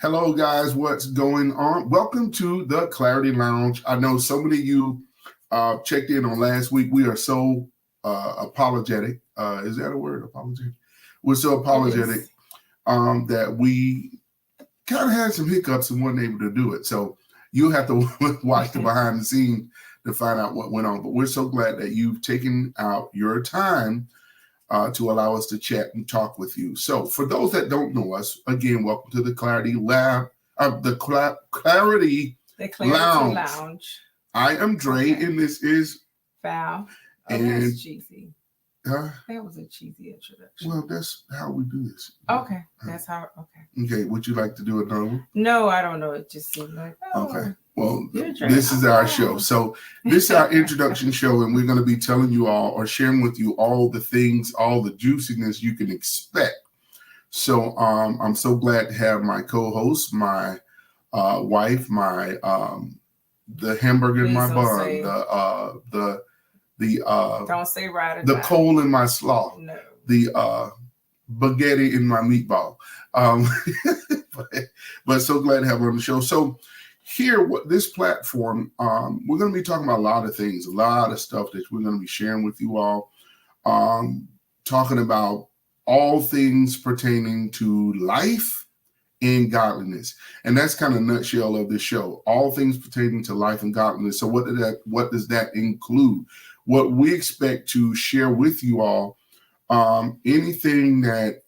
Hello, guys. What's going on? Welcome to the Clarity Lounge. I know so many of you checked in on last week. We are so apologetic. Is that a word? Apologetic? We're so apologetic that we kind of had some hiccups and weren't able to do it. So you'll have to watch the behind the scenes to find out what went on. But we're so glad that you've taken out your time to allow us to chat and talk with you. So for those that don't know us, again, welcome to the Clarity Lab, the Clarity Lounge. I am Dre, and this is Val. Oh, and that's cheesy. That was a cheesy introduction. Well, that's how we do this. Okay, that's how. Okay. Okay, would you like to do another one? No, I don't know. It just seemed like. Oh, okay. Well, this is our show. So this is our introduction show, and we're going to be telling you all or sharing with you all the things, all the juiciness you can expect. So I'm so glad to have my co-host, my wife, my the hamburger in my bun, don't say right the coal in my slaw, no. The spaghetti in my meatball. But so glad to have her on the show. So here, this platform, we're going to be talking about a lot of things, a lot of stuff that we're going to be sharing with you all, talking about all things pertaining to life and godliness. And that's kind of a nutshell of this show, all things pertaining to life and godliness. So what does that include? What we expect to share with you all, anything that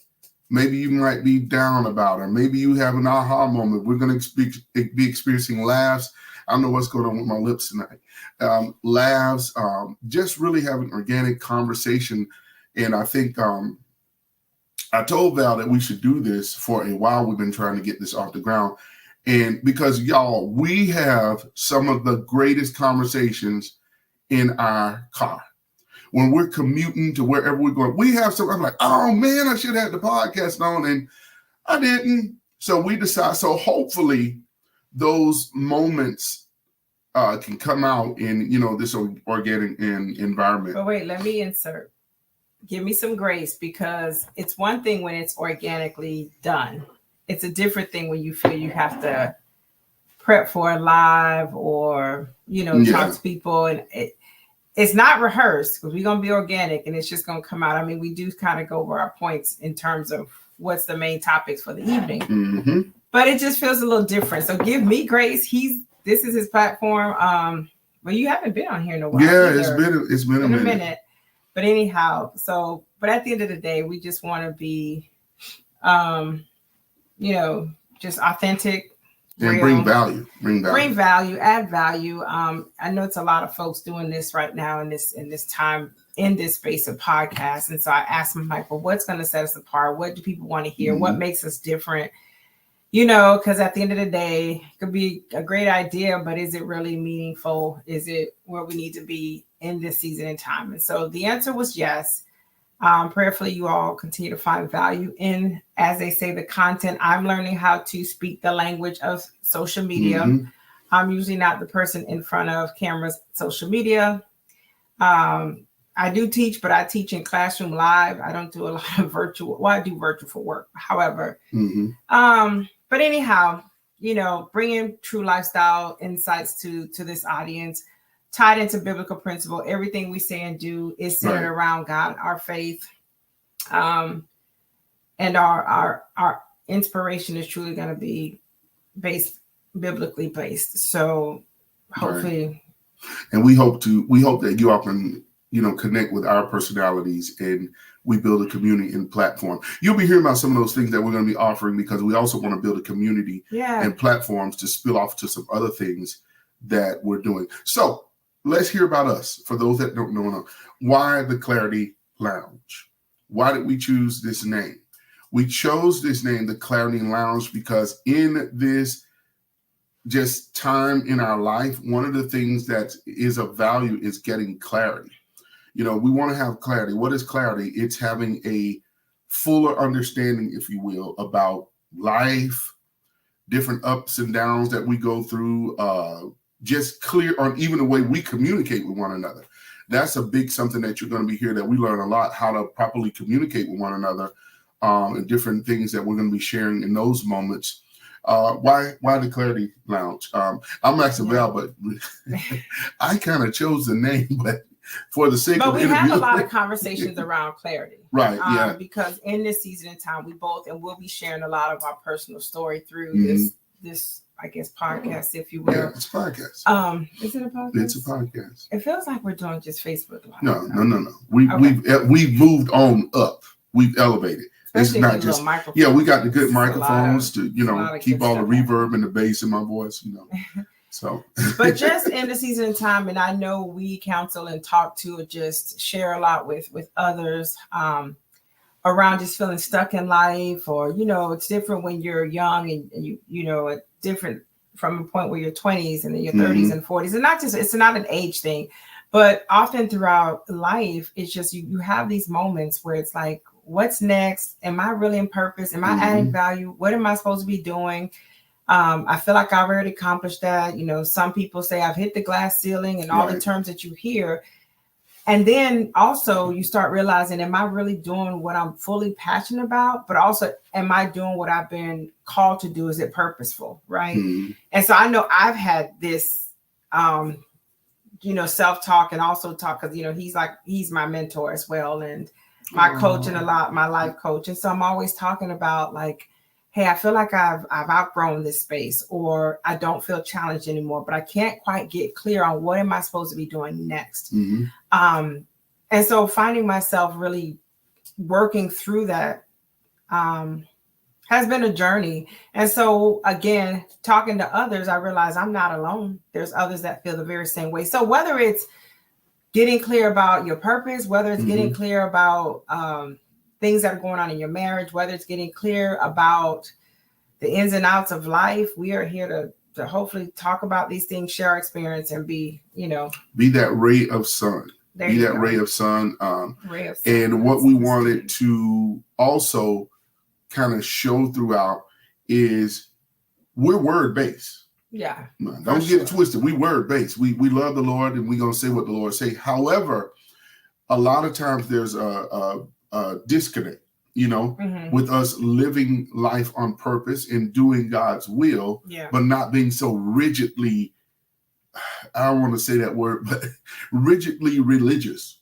maybe you might be down about, or maybe you have an aha moment. We're going to be experiencing laughs. I don't know what's going on with my lips tonight. Laughs, just really having organic conversation. And I think I told Val that we should do this for a while. We've been trying to get this off the ground. And because, y'all, we have some of the greatest conversations in our car. When we're commuting to wherever we're going, we have some. I'm like, oh man, I should have the podcast on, and I didn't. So we decide. So hopefully, those moments can come out in this organic environment. But wait, let me insert. Give me some grace, because it's one thing when it's organically done. It's a different thing when you feel you have to prep for a live or talk to people, and it's not rehearsed, because we're going to be organic and it's just going to come out. I mean, we do kind of go over our points in terms of what's the main topics for the evening, but it just feels a little different. So give me grace. This is his platform. Well, you haven't been on here in a while. Yeah, it's been a minute. But anyhow, but at the end of the day, we just want to be, just authentic. And bring value, add value. I know it's a lot of folks doing this right now in this time, in this space of podcasts. And so I asked him, like, well, what's going to set us apart? What do people want to hear? What makes us different? Because at the end of the day, it could be a great idea, but is it really meaningful? Is it where we need to be in this season and time? And so the answer was yes. Prayerfully, you all continue to find value in, as they say, the content. I'm learning how to speak the language of social media. I'm usually not the person in front of cameras, social media. I do teach, but I teach in classroom live. I don't do a lot of virtual. Well, I do virtual for work. However, but anyhow, bringing true lifestyle insights to this audience, tied into biblical principle. Everything we say and do is centered around God, our faith, and our inspiration is truly going to be biblically based. So hopefully, and we hope that you all can connect with our personalities, and we build a community and platform. You'll be hearing about some of those things that we're going to be offering, because we also want to build a community and platforms to spill off to some other things that we're doing. So let's hear about us. For those that don't know, why the Clarity Lounge? Why did we choose this name? We chose this name, the Clarity Lounge, because in this just time in our life, one of the things that is of value is getting clarity. We want to have clarity. What is clarity? It's having a fuller understanding, if you will, about life, different ups and downs that we go through, just clear on even the way we communicate with one another. That's a big something that you're going to be here, that we learn a lot, how to properly communicate with one another, and different things that we're going to be sharing in those moments. Why the Clarity Lounge? I'm asking Val, but I kind of chose the name, but for the sake of we interview, have a lot of conversations around clarity, right? Yeah, because in this season and time, we both, and we'll be sharing a lot of our personal story through this, I guess, podcast, if you will. Yeah, it's a podcast. Is it a podcast? It's a podcast. It feels like we're doing just Facebook Live. No. We've moved on up. We've elevated. It's not just we got the good microphones to keep all the reverb and the bass in my voice. So, but just in the season and time, and I know we counsel and talk to, just share a lot with others around just feeling stuck in life, or it's different when you're young and you it's different from a point where you're 20s and then your 30s and 40s, and it's not an age thing, but often throughout life, it's just you have these moments where it's like, what's next? Am I really in purpose? Am I adding value? What am I supposed to be doing? I feel like I've already accomplished that. Some people say I've hit the glass ceiling and all the terms that you hear. And then also you start realizing, am I really doing what I'm fully passionate about? But also, am I doing what I've been called to do? Is it purposeful? Right. And so I know I've had this, self-talk and also talk, because, he's my mentor as well. And my coach and my life coach. And so I'm always talking about hey, I feel like I've outgrown this space, or I don't feel challenged anymore, but I can't quite get clear on what am I supposed to be doing next. And so finding myself really working through that has been a journey. And so again, talking to others, I realize I'm not alone. There's others that feel the very same way. So whether it's getting clear about your purpose, whether it's getting clear about things that are going on in your marriage, whether it's getting clear about the ins and outs of life, we are here to hopefully talk about these things, share our experience, and be that ray of sun. Ray of sun. And what we wanted to also kind of show throughout is we're word-based. Yeah. Don't get it twisted. We word-based. We love the Lord, and we're going to say what the Lord say. However, a lot of times there's a disconnect, with us living life on purpose and doing God's will, but not being so rigidly, I don't want to say that word, but rigidly religious.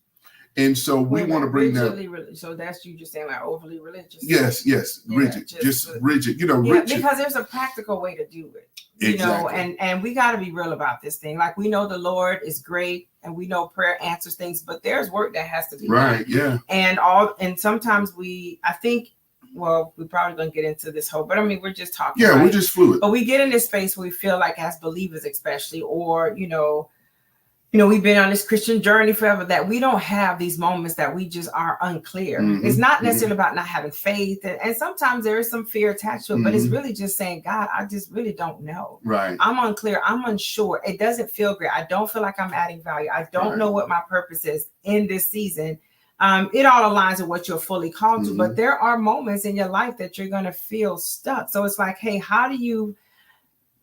And so we want to bring that. So that's you just saying overly religious. Yes, rigid, just rigid, rigid. Because there's a practical way to do it. Exactly. And we got to be real about this thing. We know the Lord is great, and we know prayer answers things, but there's work that has to be done. Yeah. And sometimes I think, well, we're probably going to get into this whole, but we're just talking. Yeah, we're just fluid. But we get in this space where we feel like, as believers, especially, or, we've been on this Christian journey forever, that we don't have these moments that we just are unclear. It's not necessarily about not having faith. And sometimes there is some fear attached to it, but it's really just saying, God, I just really don't know. Right. I'm unclear. I'm unsure. It doesn't feel great. I don't feel like I'm adding value. I don't know what my purpose is in this season. It all aligns with what you're fully called to, but there are moments in your life that you're going to feel stuck. So it's like, hey, how do you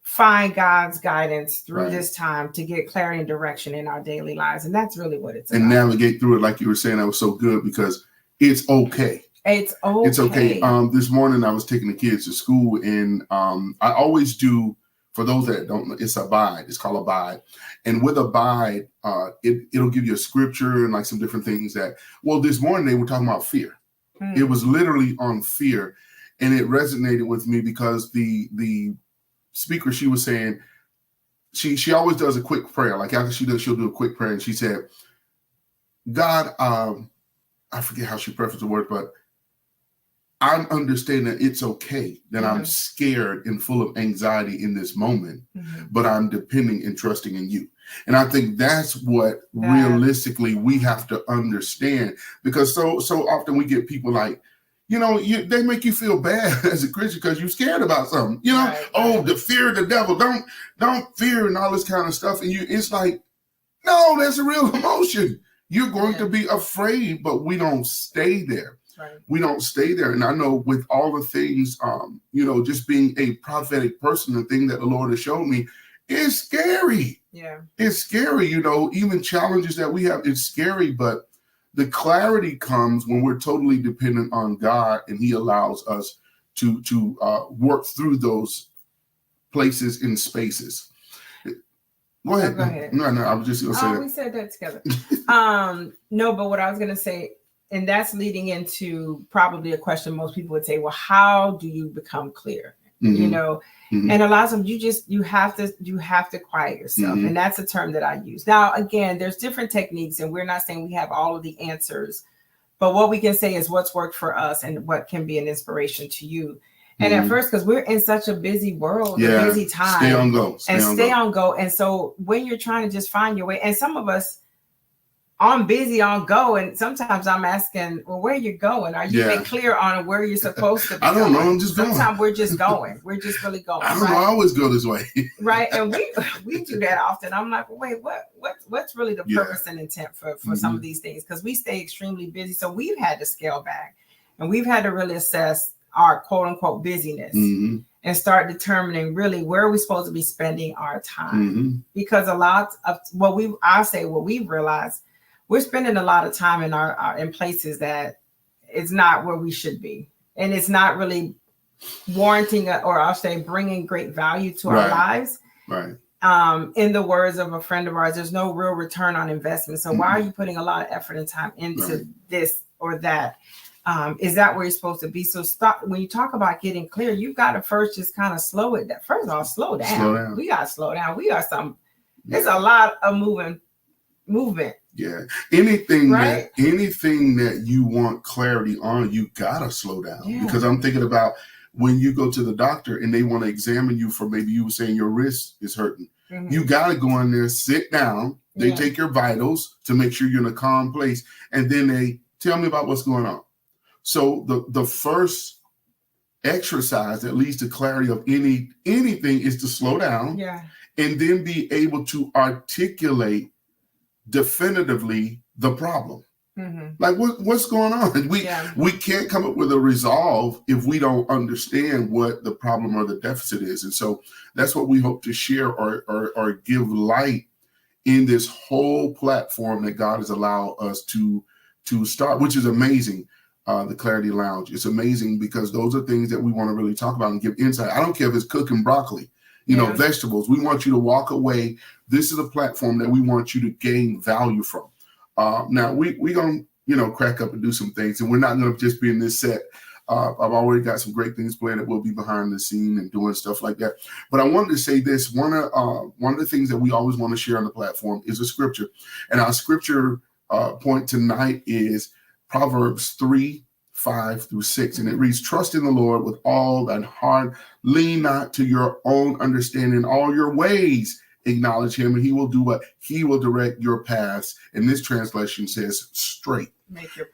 find God's guidance through this time to get clarity and direction in our daily lives? And that's really what it's about. And navigate through it, like you were saying. That was so good, because it's okay. It's okay. It's okay. This morning I was taking the kids to school, and I always do, for those that don't know, it's Abide. It's called Abide. And with Abide, it'll give you a scripture and some different things this morning they were talking about fear. It was literally on fear. And it resonated with me because the speaker, she was saying, she always does a quick prayer. After she'll do a quick prayer. And she said, God, I forget how she prefaced the word, but I'm understanding that it's okay that I'm scared and full of anxiety in this moment, but I'm depending and trusting in you. And I think that's what realistically we have to understand, because so often we get people they make you feel bad as a Christian because you're scared about something, the fear of the devil, don't fear and all this kind of stuff. And it's like, no, that's a real emotion. You're going to be afraid, but we don't stay there. Right. We don't stay there. And I know with all the things, just being a prophetic person, the thing that the Lord has shown me is scary. Yeah. It's scary, even challenges that we have, it's scary, but the clarity comes when we're totally dependent on God, and He allows us to work through those places, and spaces. Go ahead. Oh, go ahead. No, I was just going to say that. We said that together. No, but what I was going to say, and that's leading into probably a question most people would say, well, how do you become clear? Mm-hmm. You know, mm-hmm. And a lot of times you have to quiet yourself. Mm-hmm. And that's a term that I use. Now, again, there's different techniques, and we're not saying we have all of the answers, but what we can say is what's worked for us and what can be an inspiration to you. And at first, because we're in such a busy world, a busy time, stay on go. Stay on go. And so when you're trying to just find your way, and some of us, I'm busy on go, and sometimes I'm asking, well, where are you going? Are you even clear on where you're supposed to be? I don't know. I'm just going. Sometimes we're just going. We're just really going. I don't know. I always go this way. Right. And we do that often. I'm like, well, wait, what's really the purpose and intent for some of these things? Because we stay extremely busy. So we've had to scale back, and we've had to really assess our quote unquote busyness and start determining really where are we supposed to be spending our time. Because a lot of what we've realized, we're spending a lot of time in places that it's not where we should be. And it's not really warranting or I'll say bringing great value to our lives. Right. In the words of a friend of ours, there's no real return on investment. So why are you putting a lot of effort and time into this or that? Is that where you're supposed to be? So stop. When you talk about getting clear, you've got to first just kind of slow it down. First of all, slow down. We got to slow down. There's a lot of movement. Yeah. Anything that you want clarity on, you gotta slow down. Because I'm thinking about when you go to the doctor and they want to examine you for maybe you were saying your wrist is hurting. You gotta go in there, sit down. They take your vitals to make sure you're in a calm place, and then they tell me about what's going on. So the first exercise that leads to clarity of anything is to slow down, and then be able to articulate definitively the problem. Like what's going on? We can't come up with a resolve if we don't understand what the problem or the deficit is. And so that's what we hope to share or give light in this whole platform that God has allowed us to start, which is amazing. The Clarity Lounge. It's amazing because those are things that we want to really talk about and give insight. I don't care if it's cooking broccoli, vegetables. We want you to walk away. This is a platform that we want you to gain value from. Now we're going to, crack up and do some things, and we're not going to just be in this set. I've already got some great things planned that we'll be behind the scene and doing stuff like that. But I wanted to say this. One of the things that we always want to share on the platform is a scripture. And our scripture point tonight is Proverbs 3:5-6, and it reads, "Trust in the Lord with all thine heart, lean not to your own understanding, all your ways acknowledge him, and he will do what? He will direct your paths." And this translation says straight. Make your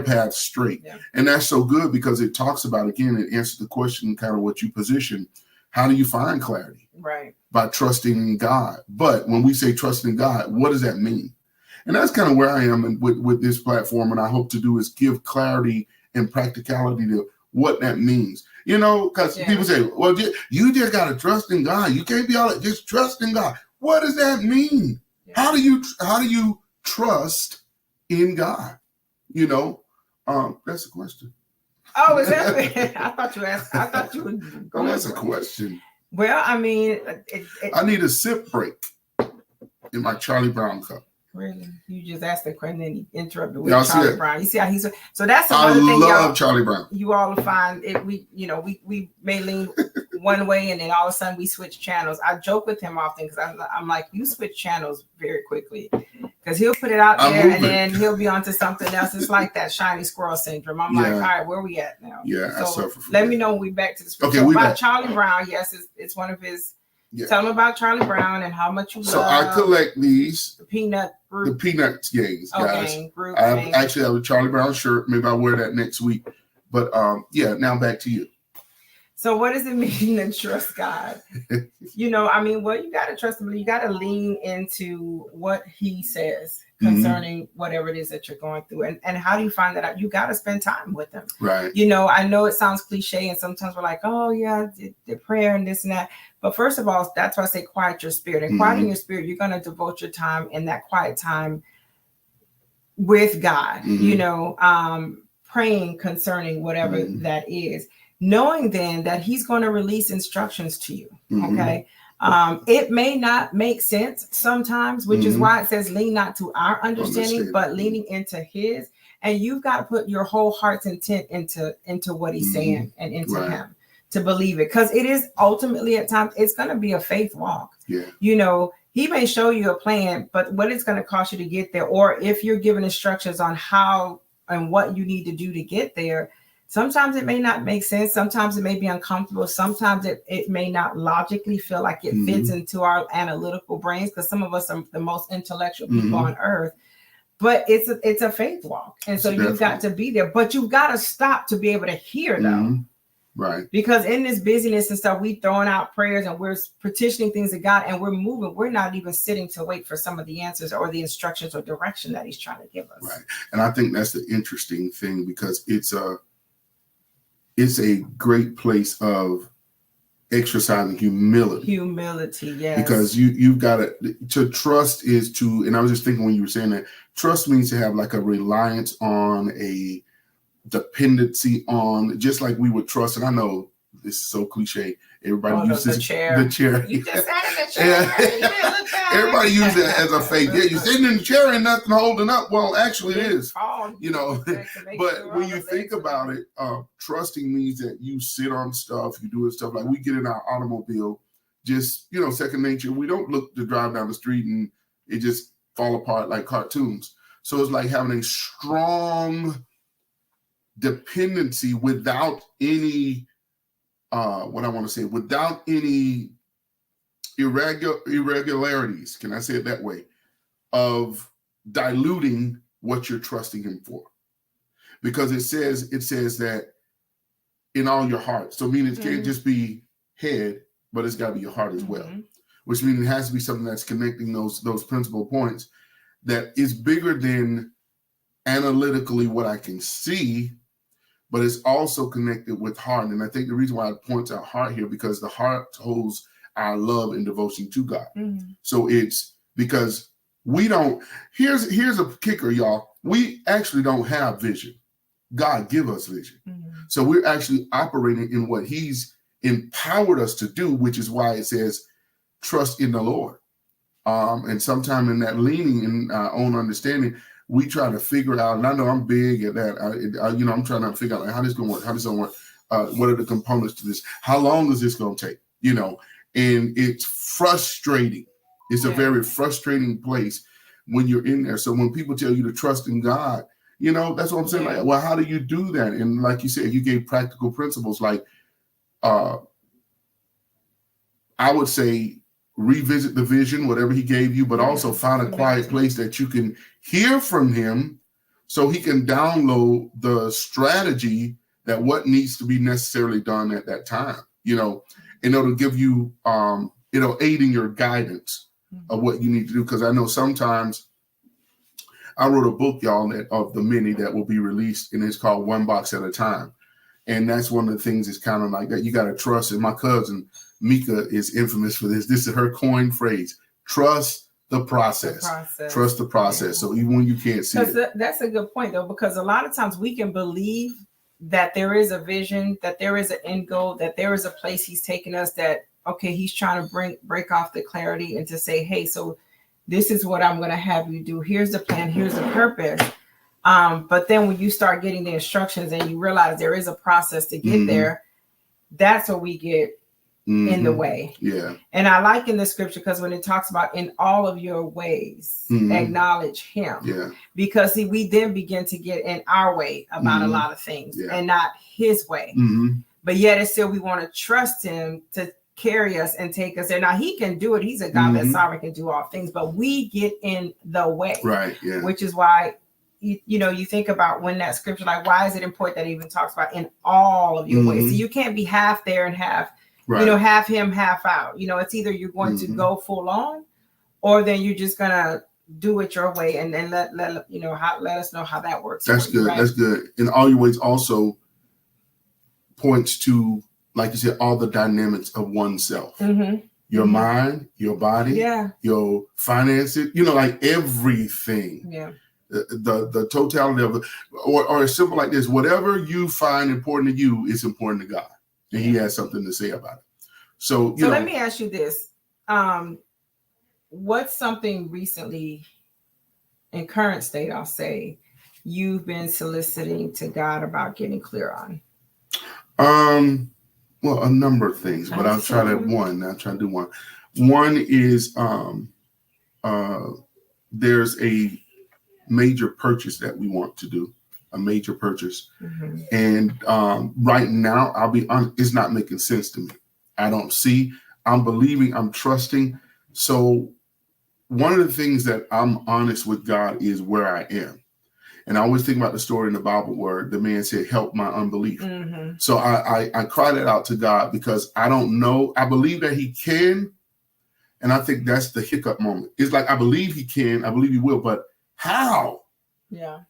path straight. Yeah. And that's so good because it talks about, again, it answers the question, kind of what you position. How do you find clarity? Right. By trusting in God. But when we say trust in God, what does that mean? And that's kind of where I am with this platform. And I hope to do is give clarity and practicality to what that means. Because people say, well, you just got to trust in God. You can't be all that, just trust in God. What does that mean? Yeah. How do you trust in God? That's a question. Oh, is that? I thought you would go. Oh, that's a question. Well, I mean, I need a sip break in my Charlie Brown cup. Really? You just asked the question and he interrupted with Charlie Brown. You see how he's so that's another thing. I love Charlie Brown. You all will find it. We may lean one way and then all of a sudden we switch channels. I joke with him often because I'm like, you switch channels very quickly because he'll put it out there and then he'll be onto something else. It's like that shiny squirrel syndrome. I'm like, all right, where are we at now? Yeah, so I suffer from let that. me know when we back to the script. Okay, so about Charlie Brown, yes, it's one of his. Yeah. Tell them about Charlie Brown and how much you love. So I collect these. The Peanut Group. The Peanuts games, guys. Group I actually have a Charlie Brown shirt. Maybe I'll wear that next week. But now back to you. So what does it mean to trust God? You got to trust him. You got to lean into what he says concerning whatever it is that you're going through. And how do you find that out? You got to spend time with him. Right. I know it sounds cliche and sometimes we're like, oh yeah, the prayer and this and that. But first of all, that's why I say quiet your spirit. And quieting your spirit, you're going to devote your time in that quiet time with God. praying concerning whatever that is, knowing then that he's going to release instructions to you. Okay. It may not make sense sometimes, which is why it says lean not to our understanding, but leaning into his. And you've got to put your whole heart's intent into what he's saying and into him to believe it. Because it is ultimately at times, it's going to be a faith walk. Yeah. You know, he may show you a plan, but what it's going to cost you to get there, or if you're given instructions on how and what you need to do to get there, sometimes it may not make sense. Sometimes it may be uncomfortable. Sometimes it may not logically feel like it fits into our analytical brains, because some of us are the most intellectual people on earth. But it's a faith walk. And so you've got to be there. But you've got to stop to be able to hear, though. Right. Because in this busyness and stuff, we throwing out prayers and we're petitioning things to God, and we're moving. We're not even sitting to wait for some of the answers or the instructions or direction that he's trying to give us. Right. And I think that's the interesting thing, because it's a great place of exercising humility. Humility, yes. Because you've got to trust is to, and I was just thinking when you were saying that, trust means to have like a reliance on, a dependency on, just like we would trust. And I know this is so cliche. Everybody uses the chair. The chair. You just sat in the chair. Everybody uses it as a faith. Yeah, you're sitting in the chair and nothing holding up. Well, actually it is. You know, but when you think about it, trusting means that you sit on stuff, you do stuff like we get in our automobile, just, you know, second nature. We don't look to drive down the street and it just fall apart like cartoons. So it's like having a strong dependency without any, without any irregularities, can I say it that way, of diluting what you're trusting him for. Because it says that in all your heart. So meaning it can't just be head, but it's got to be your heart as well. Which means it has to be something that's connecting those principal points that is bigger than analytically what I can see, but it's also connected with heart. And I think the reason why I point out heart here, because the heart holds our love and devotion to God. So it's because we don't, here's a kicker, y'all. We actually don't have vision. God give us vision. So we're actually operating in what he's empowered us to do, which is why it says, trust in the Lord. And sometime in that leaning in our own understanding, we try to figure out, and I know I'm big at that. I'm trying to figure out like, how this going to work, how this going to work. What are the components to this? How long is this going to take? You know, and it's frustrating. It's a very frustrating place when you're in there. So when people tell you to trust in God, you know, that's what I'm saying. Like, well, how do you do that? And like you said, you gave practical principles. Like, I would say, revisit the vision, whatever he gave you, but also find a quiet place that you can hear from him so he can download the strategy that what needs to be necessarily done at that time, you know, and it'll give you, it'll aid in your guidance of what you need to do. Because I know sometimes I wrote a book, y'all, of the many that will be released, and it's called One Box at a Time. And that's one of the things is kind of like that. You got to trust. And my cousin, Mika, is infamous for this. This is her coined phrase. Trust the process. Trust the process. So even when you can't see it. That's a good point, though, because a lot of times we can believe that there is a vision, that there is an end goal, that there is a place he's taking us, that, okay, he's trying to break off the clarity and to say, hey, so this is what I'm going to have you do. Here's the plan. Here's the purpose. But then when you start getting the instructions and you realize there is a process to get there, that's what we get in the way. Yeah. And I like in the scripture, because when it talks about in all of your ways, acknowledge him. Yeah. Because we then begin to get in our way about a lot of things and not his way. But yet it's still, we want to trust him to carry us and take us there. Now he can do it. He's a God that's sovereign, can do all things, but we get in the way. Right. Yeah. Which is why you think about when that scripture, like, why is it important that it even talks about in all of your ways? So you can't be half there and half, half him, half out. It's either you're going to go full on, or then you're just gonna do it your way, and then let us know how that works. That's good. Right? That's good. In all your ways also points to, like you said, all the dynamics of oneself. Your mind, your body, your finances, like everything. Yeah. the totality of it, or it's simple like this: whatever you find important to you is important to God, and He has something to say about it. So let me ask you this: what's something recently, in current state, I'll say, you've been soliciting to God about getting clear on? Well, a number of things, but I'll try to do one. One is there's a major purchase that we want to do, a major purchase. Mm-hmm. And right now, I'll be honest, it's not making sense to me. I don't see, I'm believing, I'm trusting. So one of the things that I'm honest with God is where I am. And I always think about the story in the Bible where the man said, help my unbelief. Mm-hmm. So I cry that out to God because I don't know. I believe that He can. And I think that's the hiccup moment. It's like, I believe He can, I believe He will, but how? Yeah.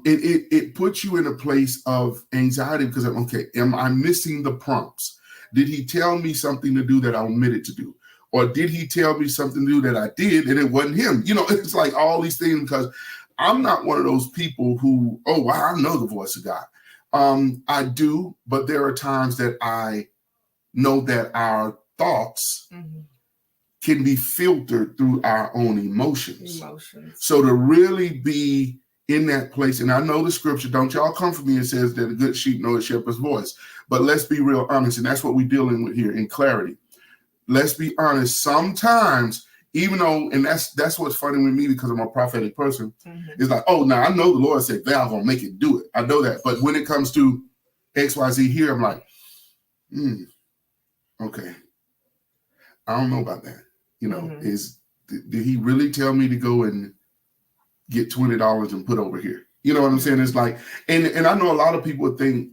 It puts you in a place of anxiety because okay, am I missing the prompts? Did He tell me something to do that I omitted to do? Or did He tell me something to do that I did and it wasn't Him? It's like all these things, because I'm not one of those people who, oh, wow, I know the voice of God. I do, but there are times that I know that our thoughts mm-hmm. can be filtered through our own emotions. So to really be in that place, and I know the scripture, don't y'all come for me and says that a good sheep knows a shepherd's voice. But let's be real honest, and that's what we're dealing with here in clarity. Let's be honest. Sometimes, even though, and that's what's funny with me because I'm a prophetic person, mm-hmm. it's like, oh, now I know the Lord said, Val gonna make it do it. I know that. But when it comes to XYZ here, I'm like, okay. I don't know about that. Mm-hmm. Did He really tell me to go and get $20 and put over here? You know what I'm saying? It's like, and I know a lot of people think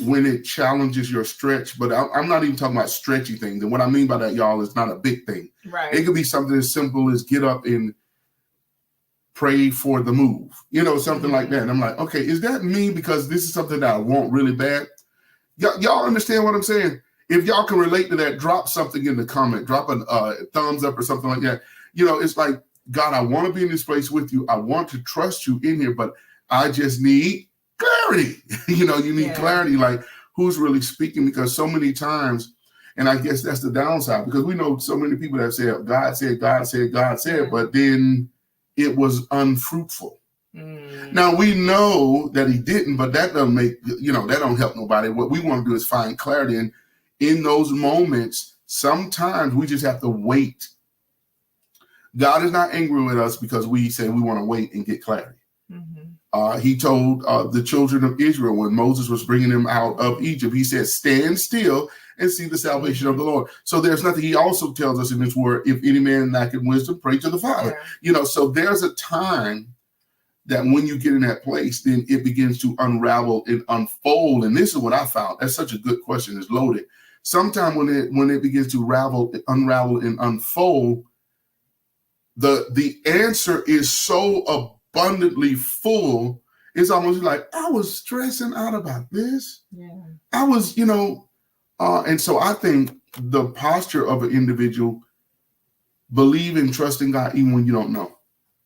when it challenges your stretch, but I'm not even talking about stretchy things. And what I mean by that, y'all, is not a big thing. Right. It could be something as simple as get up and pray for the move, something mm-hmm. like that. And I'm like, okay, is that me? Because this is something that I want really bad. Y'all understand what I'm saying? If y'all can relate to that, drop something in the comment, drop a thumbs up or something like that. It's like, God, I want to be in this place with you. I want to trust you in here, but I just need clarity. You need clarity, like who's really speaking, because so many times, and I guess that's the downside, because we know so many people that say, God said, God said, God said, but then it was unfruitful. Now we know that He didn't, but that doesn't make, that don't help nobody. What we want to do is find clarity. And in those moments, sometimes we just have to wait. God is not angry with us because we say we want to wait and get clarity. Mm-hmm. He told the children of Israel when Moses was bringing them out of Egypt, He said, stand still and see the salvation of the Lord. So there's nothing. He also tells us in His word, if any man lacking wisdom, pray to the Father. Yeah. So there's a time that when you get in that place, then it begins to unravel and unfold. And this is what I found. That's such a good question. It's loaded. Sometimes when it begins to unravel and unfold, the answer is so abundantly full. It's almost like, I was stressing out about this. Yeah. I was, and so I think the posture of an individual, believe and trust in God even when you don't know.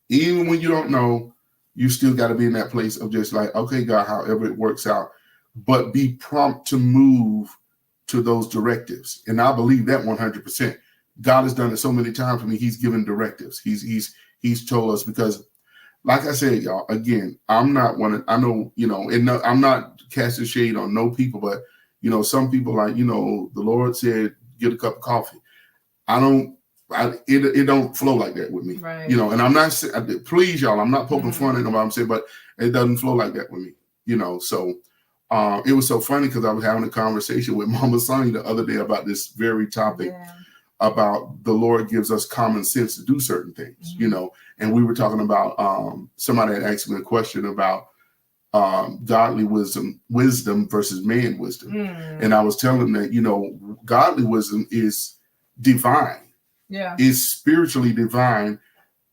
Even when you don't know, you still got to be in that place of just like, okay, God, however it works out, but be prompt to move to those directives. And I believe that 100%. God has done it so many times for me. He's given directives. He's told us, because like I said, y'all, again, I'm not one. I know, and no, I'm not casting shade on no people, but some people like, the Lord said, get a cup of coffee. It don't flow like that with me, right. And I'm not, please y'all, I'm not poking fun at nobody, I'm saying, but it doesn't flow like that with me, so it was so funny because I was having a conversation with Mama Sonia the other day about this very topic, about the Lord gives us common sense to do certain things, and we were talking about, somebody had asked me a question about godly wisdom versus man wisdom. And I was telling them that, godly wisdom is divine. Yeah. Is spiritually divine.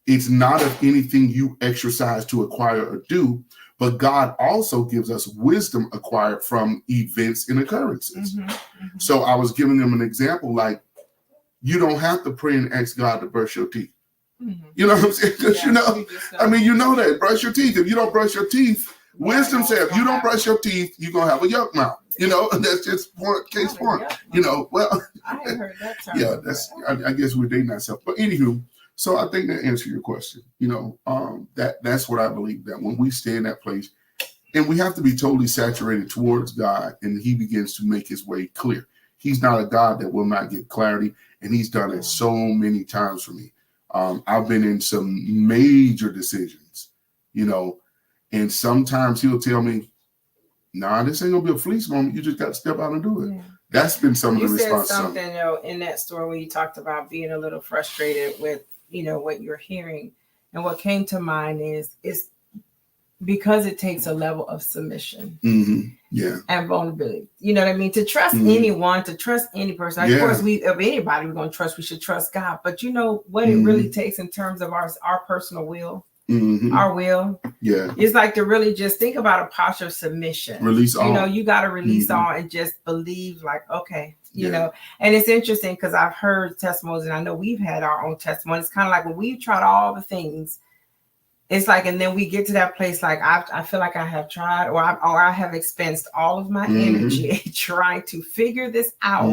It's not of anything you exercise to acquire or do, but God also gives us wisdom acquired from events and occurrences. So I was giving them an example, like, you don't have to pray and ask God to brush your teeth. You know what I'm saying? Because I mean, you know that. Brush your teeth. If you don't brush your teeth, wisdom says if you don't brush your teeth, you're gonna have a yuck mouth. That's just case point. Well, I ain't heard that term. Yeah, that's. I guess we're dating ourselves. But anywho, so I think that answers your question. That's what I believe, that when we stay in that place, and we have to be totally saturated towards God, and He begins to make His way clear. He's not a God that will not get clarity, and He's done it so many times for me. I've been in some major decisions, and sometimes He'll tell me, "Nah, this ain't gonna be a fleece moment. You just got to step out and do it." Yeah. That's been some of the response. You said something, in that story where you talked about being a little frustrated with, what you're hearing, and what came to mind is because it takes a level of submission, and vulnerability. You know what I mean? To trust anyone, to trust any person. Of course, of anybody we're gonna trust, we should trust God. But you know what it really takes in terms of our personal will. Our will. Yeah. It's like to really just think about a posture of submission. Release all. You got to release all and just believe, like, okay, you know. And it's interesting because I've heard testimonies, and I know we've had our own testimonies. It's kind of like when we've tried all the things, it's like, and then we get to that place, like, I feel like I have tried, or I have expensed all of my energy trying to figure this out.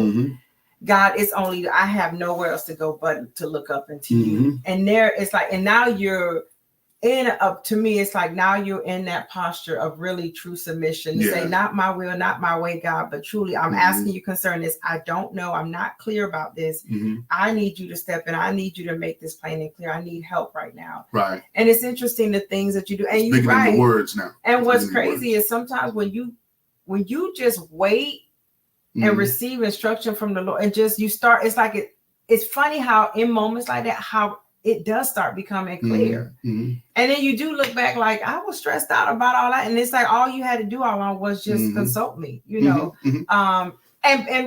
God, it's only, I have nowhere else to go but to look up into you. And it's like, and now you're to me, it's like now you're in that posture of really true submission to say, not my will, not my way, God, but truly I'm asking you concerning this. I don't know. I'm not clear about this. I need you to step in. I need you to make this plain and clear. I need help right now. Right. And it's interesting the things that you do. And you're right. The words now. And what's crazy is sometimes when you just wait and receive instruction from the Lord and just you start, it's like it's funny how in moments like that, how it does start becoming clear. And then you do look back like, I was stressed out about all that. And it's like, all you had to do all along was just consult me, and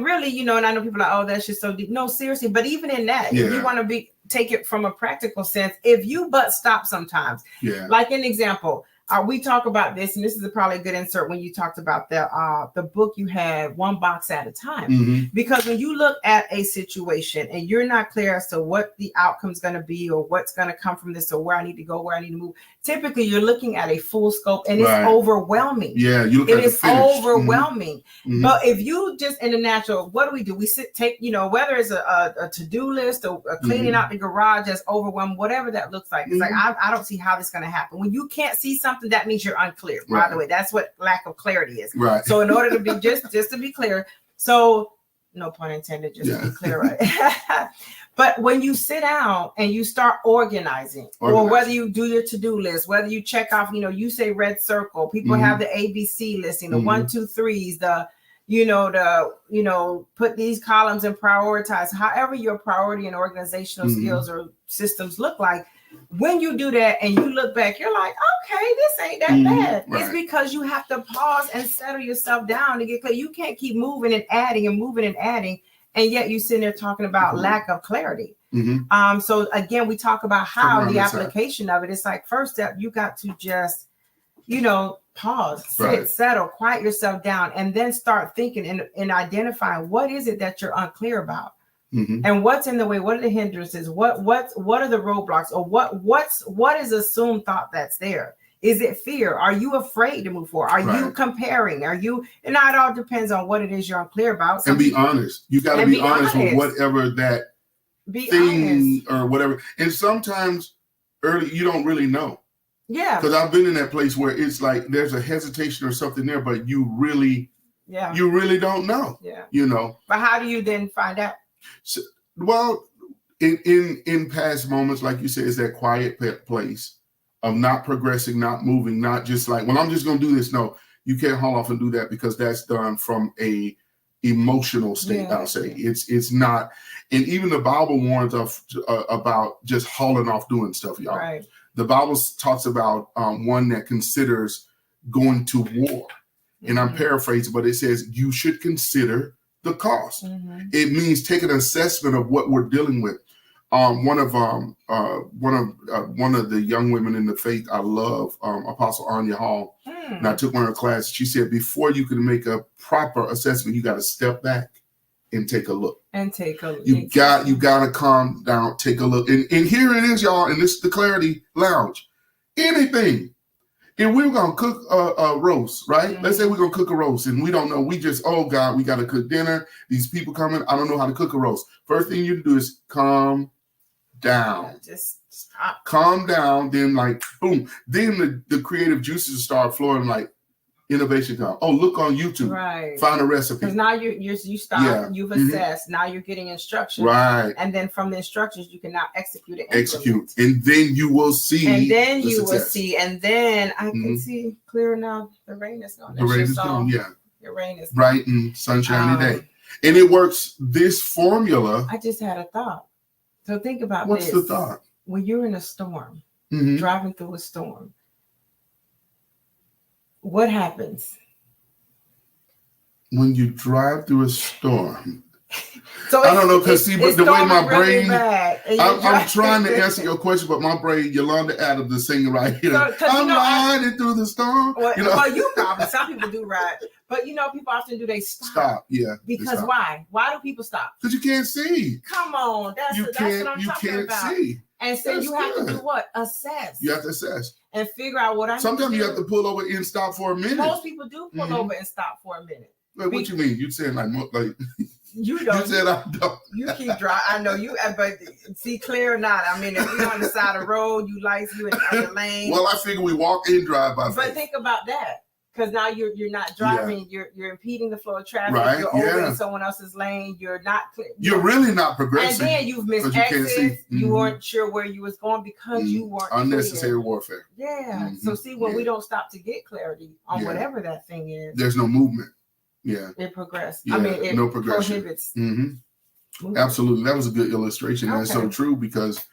really, and I know people are like, oh, that's just so deep. No, seriously. But even in that, if you want to take it from a practical sense, if you but stop sometimes, like an example, we talk about this, and this is probably a good insert when you talked about the book you had, One Box at a Time. Because when you look at a situation and you're not clear as to what the outcome's going to be or what's going to come from this or where I need to go, where I need to move, typically you're looking at a full scope and it's overwhelming. Yeah, you look at it is overwhelming. But if you just in the natural, what do? We take, whether it's a to-do list or cleaning out the garage that's overwhelmed, whatever that looks like. It's like, I don't see how this is going to happen. When you can't see something, that means you're unclear. By the way, that's what lack of clarity is. Right. So in order to be just to be clear, so no pun intended, just to be clear, right? But when you sit down and you start organizing, or whether you do your to-do list, whether you check off, you say red circle, people have the ABC listing, the 1, 2, 3s, put these columns and prioritize, however your priority and organizational skills or systems look like. When you do that and you look back, you're like, okay, this ain't that bad. Right. It's because you have to pause and settle yourself down to get clear. You can't keep moving and adding and moving and adding. And yet you sitting there talking about lack of clarity. So again, we talk about how the application of it. It's like, first step, you got to just, pause, sit, settle, quiet yourself down, and then start thinking and identifying what is it that you're unclear about. And what's in the way? What are the hindrances? What are the roadblocks? Or what is assumed thought that's there? Is it fear? Are you afraid to move forward? Are you comparing? And it all depends on what it is you're unclear about. And be honest. You got to be honest with whatever that thing or whatever. And sometimes early you don't really know. Yeah. Because I've been in that place where it's like there's a hesitation or something there, but you really don't know. Yeah. But how do you then find out? So, well, in past moments, like you said, is that quiet place of not progressing, not moving, not just like, well, I'm just going to do this. No, you can't haul off and do that because that's done from a emotional state. I'll say it's not. And even the Bible warns us about just hauling off doing stuff, y'all. Right. The Bible talks about one that considers going to war. And I'm paraphrasing, but it says you should consider the cost. It means take an assessment of what we're dealing with. One of the young women in the faith I love, Apostle Anya Hall, and I took one of her classes. She said before you can make a proper assessment, you got to step back and take a look. You got to calm down, take a look. And here it is, y'all, and this is the Clarity Lounge. Anything. If we were going to cook a roast, right? Mm-hmm. Let's say we're going to cook a roast and we don't know. We just, oh, God, we got to cook dinner. These people coming. I don't know how to cook a roast. First thing you do is calm down. Just stop. Calm down. Then, like, boom. Then the creative juices start flowing like innovation time. Oh, look on YouTube. Right. Find a recipe. Because now you stop. Yeah. You've assessed. Now you're getting instructions. Right. And then from the instructions, you can now execute it. And then you will see. And then you will see. And then I can see clear now. The rain is gone. The rain is gone. Yeah. The rain is bright and sunshiny day. And it works. This formula. I just had a thought. So think about What's the thought? When you're in a storm, driving through a storm, what happens? When you drive through a storm. So I don't know, because see, but the way my brain, I'm trying to answer your question, but my brain, Yolanda Adams is singing right here. I'm riding through the storm. Well, you probably, some people do ride, but people often do, they stop. Yeah. Because why? Why do people stop? Because you can't see. Come on. That's what I'm talking about. See. And so you have to do what? Assess. You have to assess. And figure out what I Sometimes you have to pull over and stop for a minute. Most people do pull over and stop for a minute. Wait, what you mean? You saying like you don't. You said I don't. You keep driving. I know you, but see, clear or not. I mean, if you're on the side of the road, you in the lane. Well, I figure we walk and drive by. But think about that. Because now you're not driving, you're impeding the flow of traffic. Right, you're over in someone else's lane. You're not. You're really not progressing. And then you've missed exits. You weren't sure where you was going because you weren't unnecessary clear. Warfare. Yeah. So see, when we don't stop to get clarity on whatever that thing is, there's no movement. Yeah. It progresses. Yeah, I mean, it no progression. Prohibits. Absolutely, that was a good illustration. That's so true because,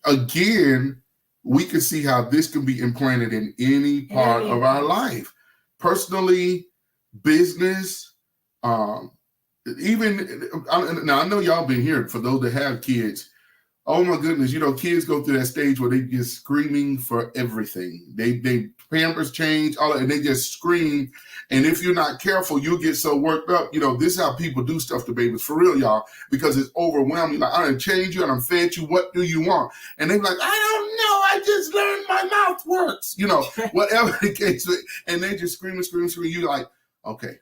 again, we can see how this can be implanted in any part of our life. Personally, business, even now I know y'all been here for those that have kids. Oh my goodness, kids go through that stage where they just screaming for everything. They Pampers change, all that, and they just scream. And if you're not careful, you'll get so worked up. This is how people do stuff to babies, for real, y'all, because it's overwhelming. Like, I done changed you and I'm fed you. What do you want? And they're like, I don't know. I just learned my mouth works. Whatever the case. And they just scream. You're like, okay,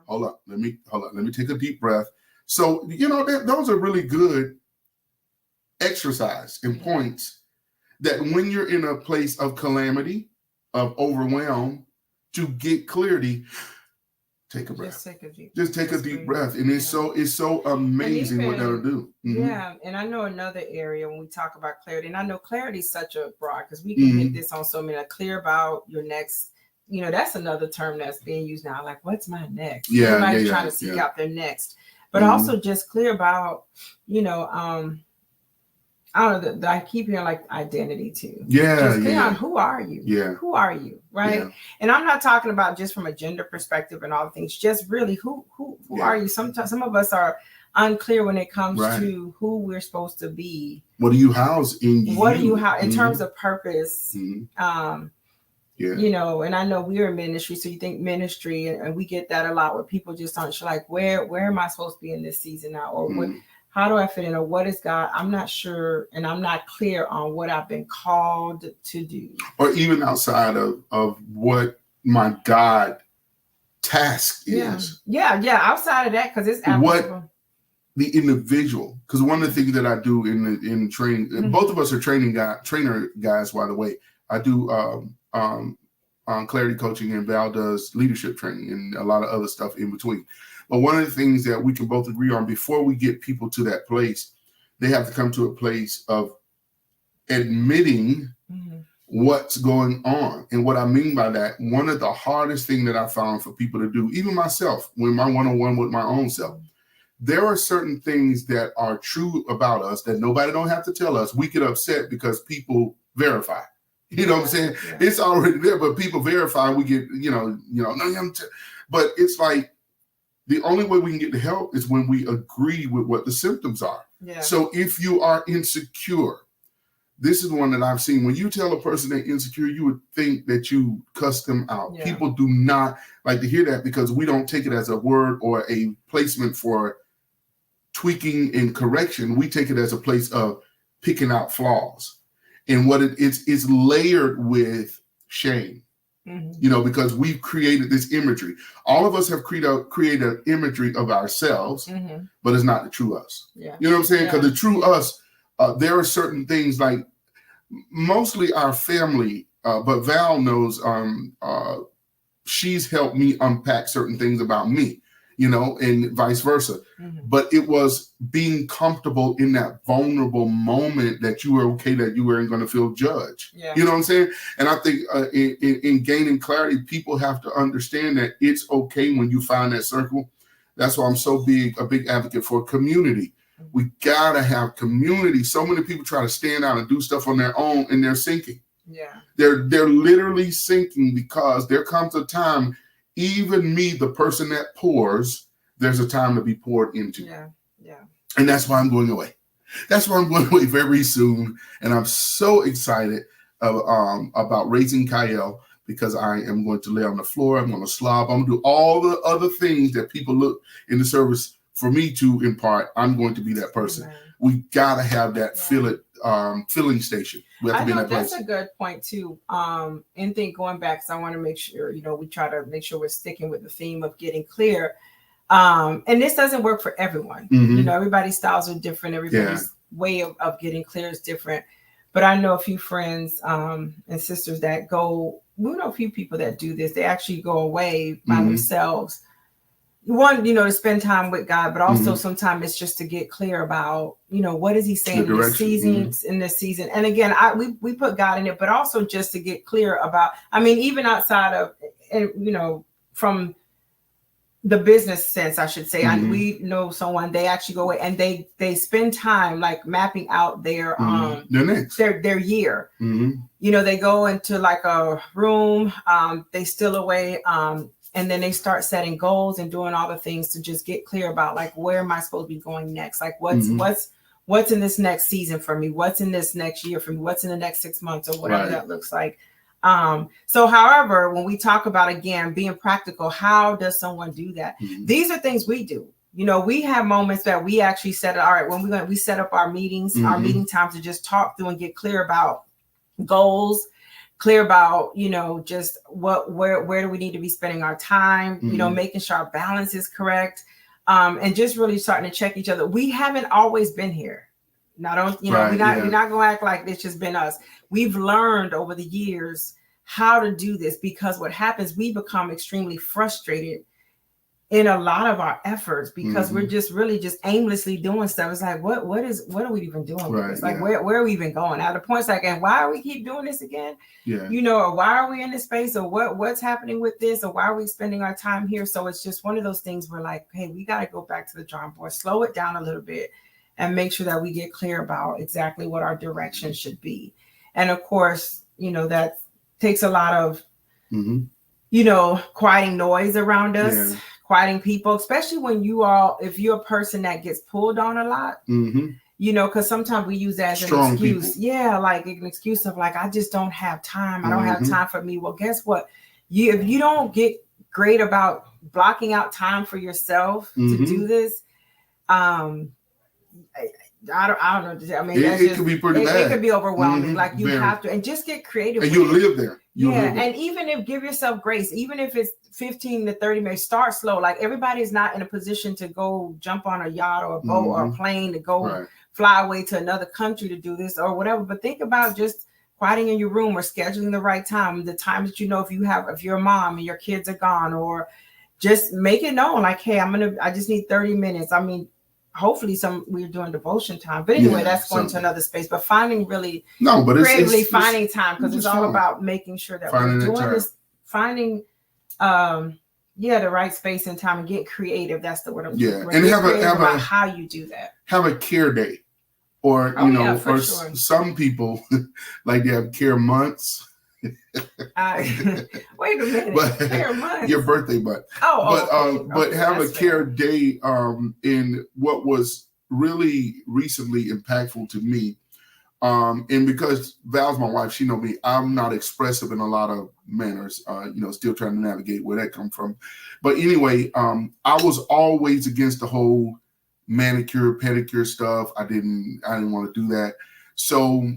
hold up. Let me take a deep breath. So, those are really good exercise and points that when you're in a place of calamity, of overwhelm, to get clarity, take a breath. Just take a deep breath. And it's so amazing what that'll do. Yeah. And I know another area when we talk about clarity, and I know clarity is such a broad, because we can hit this on so many, like clear about your next, that's another term that's being used now. Like, what's my next? Everybody's trying to seek out their next. But also just clear about, I don't know, I keep hearing like identity too. Just clear on who are you? Who are you? Right. Yeah. And I'm not talking about just from a gender perspective and all the things, just really who are you? Sometimes some of us are unclear when it comes to who we're supposed to be. What do you house in you? What do you house in terms of purpose? And I know we're in ministry, so you think ministry, and we get that a lot where people just aren't sure, like, where am I supposed to be in this season now? Or what? How do I fit in? Or what is God? I'm not sure, and I'm not clear on what I've been called to do. Or even outside of what my God task is. Yeah. Outside of that, because it's what the individual. Because one of the things that I do in training, both of us are trainer guys, by the way. I do clarity coaching, and Val does leadership training and a lot of other stuff in between. But one of the things that we can both agree on, before we get people to that place, they have to come to a place of admitting what's going on. And what I mean by that, one of the hardest things that I found for people to do, even myself, when my one-on-one with my own self, there are certain things that are true about us that nobody don't have to tell us. We get upset because people verify. You know what I'm saying? Yeah. It's already there, but people verify. We get, but it's like, the only way we can get the help is when we agree with what the symptoms are. Yeah. So if you are insecure, this is one that I've seen. When you tell a person they're insecure, you would think that you cuss them out. Yeah. People do not like to hear that because we don't take it as a word or a placement for tweaking and correction. We take it as a place of picking out flaws. And what it's layered with shame. Mm-hmm. Because we've created this imagery. All of us have created imagery of ourselves, mm-hmm. but it's not the true us. Yeah. You know what I'm saying? Because the true us, there are certain things like mostly our family, but Val knows she's helped me unpack certain things about me, and vice versa. Mm-hmm. But it was being comfortable in that vulnerable moment that you were okay, that you weren't going to feel judged. Yeah. You know what I'm saying? And I think in gaining clarity, people have to understand that it's okay when you find that circle. That's why I'm so a big advocate for community. Mm-hmm. We got to have community. So many people try to stand out and do stuff on their own, and they're sinking. Yeah. They're literally sinking because there comes a time, even me, the person that pours, there's a time to be poured into. Yeah, yeah. And that's why I'm going away. That's why I'm going away very soon. And I'm so excited about raising Kyle, because I am going to lay on the floor. I'm going to slob. I'm going to do all the other things that people look in the service for me to impart. I'm going to be that person. Amen. We got to have that filling station. We have to be in that place. That's a good point too. And think going back, because I want to make sure, we try to make sure we're sticking with the theme of getting clear. And this doesn't work for everyone. Mm-hmm. Everybody's styles are different. Everybody's way of getting clear is different. But I know a few friends and sisters that go, we know a few people that do this. They actually go away by mm-hmm. themselves. One, to spend time with God, but also mm-hmm. sometimes it's just to get clear about, what is he saying in this season, mm-hmm. in this season. And again, we put God in it, but also just to get clear about, even outside of, from the business sense, I should say, mm-hmm. we know someone, they actually go away and they spend time like mapping out their their year. Mm-hmm. They go into like a room, they steal away, and then they start setting goals and doing all the things to just get clear about like, where am I supposed to be going next? Like what's in this next season for me? What's in this next year for me? What's in the next 6 months or whatever that looks like? So however, when we talk about, again, being practical, how does someone do that? Mm-hmm. These are things we do. We have moments that we actually set, all right, when we set up our meetings, mm-hmm. our meeting times to just talk through and get clear about goals, clear about, just where do we need to be spending our time, mm-hmm. Making sure our balance is correct. And just really starting to check each other. We haven't always been here. We're not going to act like it's just been us. We've learned over the years how to do this, because what happens, we become extremely frustrated in a lot of our efforts because mm-hmm. we're just really just aimlessly doing stuff. It's like, what are we even doing with this? Like, where are we even going? Now the point's like, and why are we keep doing this again? Yeah. Or why are we in this space, or what's happening with this, or why are we spending our time here? So it's just one of those things where like, hey, we got to go back to the drawing board, slow it down a little bit, and make sure that we get clear about exactly what our direction should be. And of course, that takes a lot of, mm-hmm. Quieting noise around us. Yeah. Quieting people, especially when if you're a person that gets pulled on a lot, mm-hmm. Because sometimes we use that as Strong an excuse. People. Yeah, like an excuse of like, I just don't have time. I don't mm-hmm. have time for me. Well, guess what? If you don't get great about blocking out time for yourself mm-hmm. to do this, I don't know. It could be pretty bad. It could be overwhelming. Mm-hmm. Like you have to, and just get creative. And you'll live there. And even if, give yourself grace, even if it's 15 to 30 minutes, start slow. Like everybody is not in a position to go jump on a yacht or a boat mm-hmm. or a plane to go fly away to another country to do this or whatever. But think about just quieting in your room or scheduling the right time, the times that if you're a mom and your kids are gone, or just make it known like, hey, I just need 30 minutes. Hopefully we're doing devotion time, but anyway, that's going to another space, but finding really creatively finding time, because it's all about making sure that we're doing this, finding the right space and time, and get creative. That's the word I'm and have about how you do that. Have a care day, or some people like they have care months. Wait a minute. But your birthday month. But have a care day. In what was really recently impactful to me And because Val's my wife, she know me, I'm not expressive in a lot of manners, still trying to navigate where that come from. But anyway, I was always against the whole manicure, pedicure stuff. I didn't want to do that. So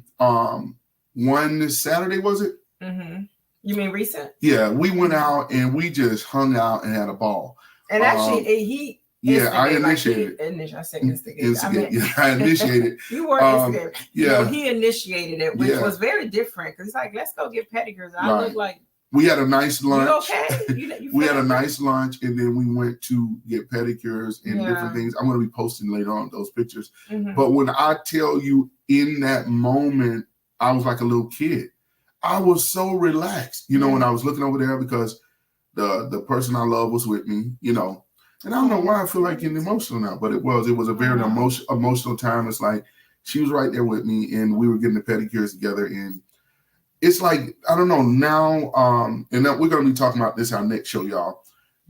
one Saturday, was it? Mm-hmm. You mean recent? Yeah, we went out and we just hung out and had a ball. And actually, I initiated. I said instigate. I initiated. You were instigated. Yeah, he initiated it, which was very different. Because he's like, let's go get pedicures. I look like. We had a nice lunch. You okay? We had a nice lunch, and then we went to get pedicures and different things. I'm going to be posting later on those pictures. Mm-hmm. But when I tell you, in that moment, I was like a little kid. I was so relaxed, when I was looking over there because the person I love was with me, And I don't know why I feel like getting emotional now, but it was a very emotional time. It's like she was right there with me, and we were getting the pedicures together, and it's like, I don't know now, and we're going to be talking about this our next show, y'all.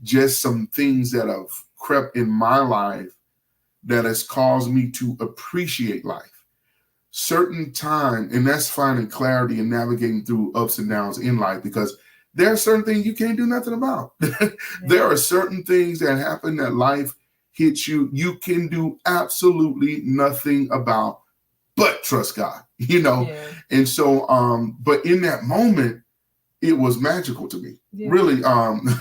Just some things that have crept in my life that has caused me to appreciate life. Certain time, and that's finding clarity and navigating through ups and downs in life, because there are certain things you can't do nothing about. There are certain things that happen that life hits you can do absolutely nothing about, but trust God, And so, but in that moment, it was magical to me. Really,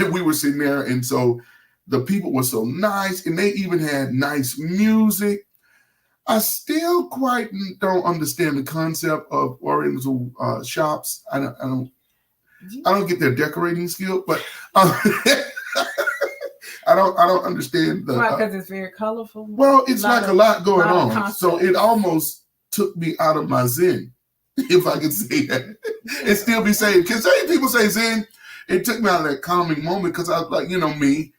we were sitting there, and so the people were so nice, and they even had nice music. I still quite don't understand the concept of Oriental shops. I don't get their decorating skill, but I don't understand because it's very colorful. Well, it's like a lot going on, so it almost took me out of my zen, if I can say that, and still be saying. Because people say zen, it took me out of that calming moment because I was like, me,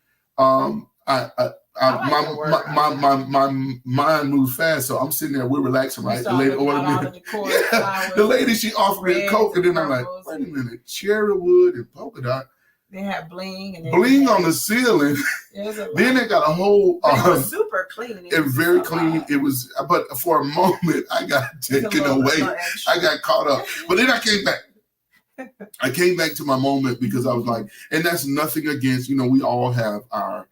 my mind moves fast, so I'm sitting there. We're relaxing, right? The lady ordered me. The lady, she offered me a Coke, and then I'm like, wait a minute, cherry wood and polka dot. They had bling on the ceiling. Then they got a whole. It was super clean. And very clean. It was, but for a moment, I got taken away. I got caught up, but then I came back. I came back to my moment because I was like, and that's nothing against. We all have our